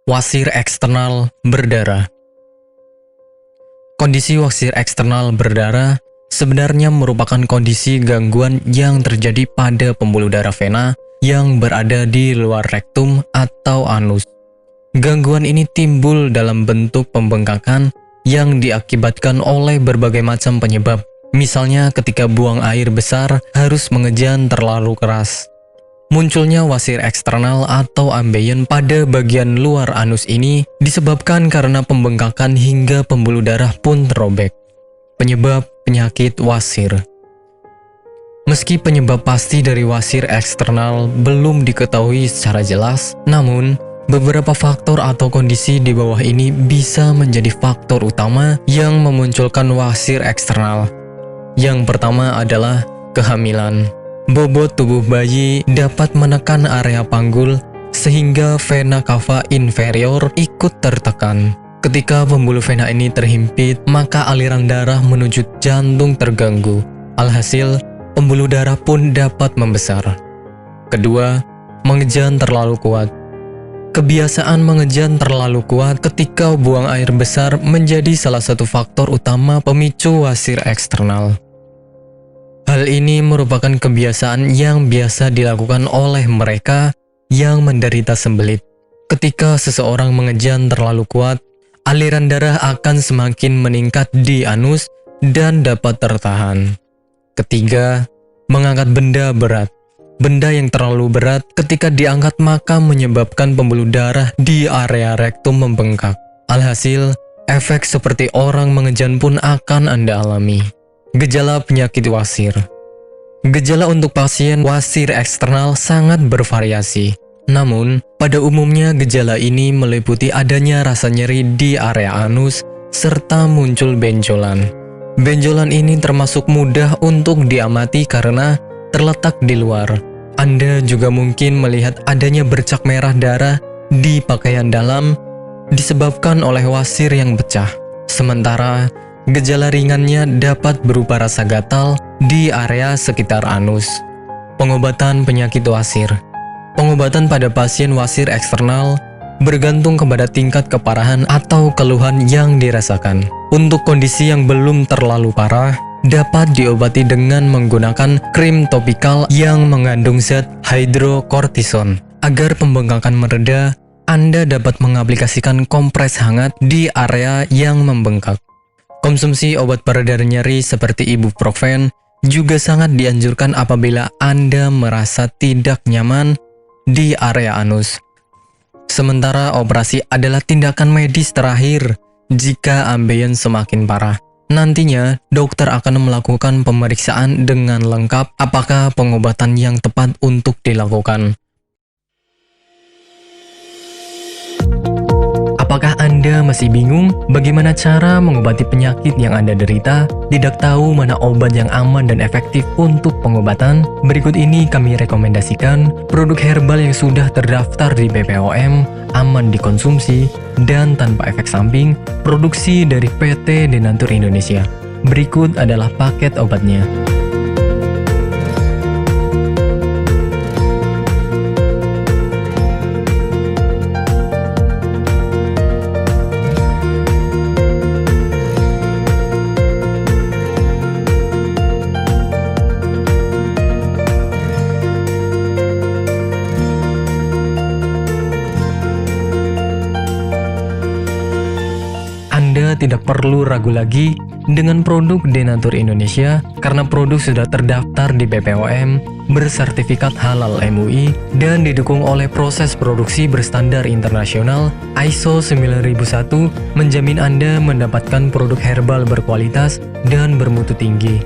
Wasir eksternal berdarah. Kondisi wasir eksternal berdarah sebenarnya merupakan kondisi gangguan yang terjadi pada pembuluh darah vena yang berada di luar rektum atau anus. Gangguan ini timbul dalam bentuk pembengkakan yang diakibatkan oleh berbagai macam penyebab. Misalnya ketika buang air besar harus mengejan terlalu keras. Munculnya wasir eksternal atau ambeien pada bagian luar anus ini disebabkan karena pembengkakan hingga pembuluh darah pun terobek. Penyebab penyakit wasir. Meski penyebab pasti dari wasir eksternal belum diketahui secara jelas, namun beberapa faktor atau kondisi di bawah ini bisa menjadi faktor utama yang memunculkan wasir eksternal. Yang pertama adalah kehamilan. Bobot tubuh bayi dapat menekan area panggul sehingga vena cava inferior ikut tertekan. Ketika pembuluh vena ini terhimpit, maka aliran darah menuju jantung terganggu. Alhasil, pembuluh darah pun dapat membesar. Kedua, mengejan terlalu kuat. Kebiasaan mengejan terlalu kuat ketika buang air besar menjadi salah satu faktor utama pemicu wasir eksternal. Hal ini merupakan kebiasaan yang biasa dilakukan oleh mereka yang menderita sembelit. Ketika seseorang mengejan terlalu kuat, aliran darah akan semakin meningkat di anus dan dapat tertahan. Ketiga, mengangkat benda berat. Benda yang terlalu berat ketika diangkat maka menyebabkan pembuluh darah di area rektum membengkak. Alhasil, efek seperti orang mengejan pun akan Anda alami. Gejala penyakit wasir. Gejala untuk pasien wasir eksternal sangat bervariasi. Namun, pada umumnya gejala ini meliputi adanya rasa nyeri di area anus serta muncul benjolan. Benjolan ini termasuk mudah untuk diamati karena terletak di luar. Anda juga mungkin melihat adanya bercak merah darah di pakaian dalam disebabkan oleh wasir yang pecah. Sementara, gejala ringannya dapat berupa rasa gatal di area sekitar anus. Pengobatan penyakit wasir. Pengobatan pada pasien wasir eksternal bergantung kepada tingkat keparahan atau keluhan yang dirasakan. Untuk kondisi yang belum terlalu parah, dapat diobati dengan menggunakan krim topikal yang mengandung zat hidrokortison. Agar pembengkakan mereda, Anda dapat mengaplikasikan kompres hangat di area yang membengkak. Konsumsi obat pereda nyeri seperti ibuprofen juga sangat dianjurkan apabila Anda merasa tidak nyaman di area anus. Sementara operasi adalah tindakan medis terakhir jika ambeien semakin parah. Nantinya, dokter akan melakukan pemeriksaan dengan lengkap apakah pengobatan yang tepat untuk dilakukan. Apakah Anda masih bingung bagaimana cara mengobati penyakit yang Anda derita? Tidak tahu mana obat yang aman dan efektif untuk pengobatan? Berikut ini kami rekomendasikan produk herbal yang sudah terdaftar di BPOM, aman dikonsumsi, dan tanpa efek samping, produksi dari PT Denatur Indonesia. Berikut adalah paket obatnya. Anda tidak perlu ragu lagi dengan produk Denatur Indonesia karena produk sudah terdaftar di BPOM, bersertifikat halal MUI, dan didukung oleh proses produksi berstandar internasional ISO 9001 menjamin Anda mendapatkan produk herbal berkualitas dan bermutu tinggi.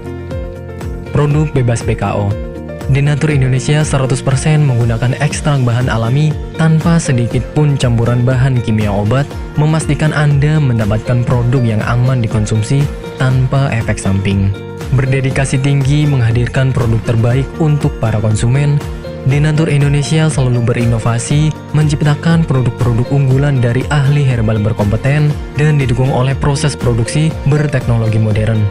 Produk bebas BKO. Denatur Indonesia 100% menggunakan ekstrak bahan alami tanpa sedikit pun campuran bahan kimia obat, memastikan Anda mendapatkan produk yang aman dikonsumsi tanpa efek samping. Berdedikasi tinggi menghadirkan produk terbaik untuk para konsumen, Denatur Indonesia selalu berinovasi, menciptakan produk-produk unggulan dari ahli herbal berkompeten dan didukung oleh proses produksi berteknologi modern.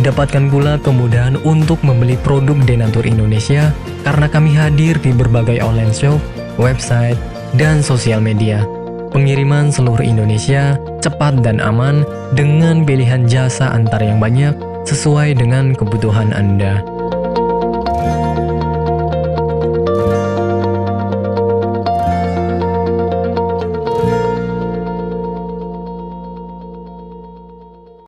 Dapatkan pula kemudahan untuk membeli produk Denatur Indonesia karena kami hadir di berbagai online shop, website, dan sosial media. Pengiriman seluruh Indonesia cepat dan aman dengan pilihan jasa antar yang banyak sesuai dengan kebutuhan Anda.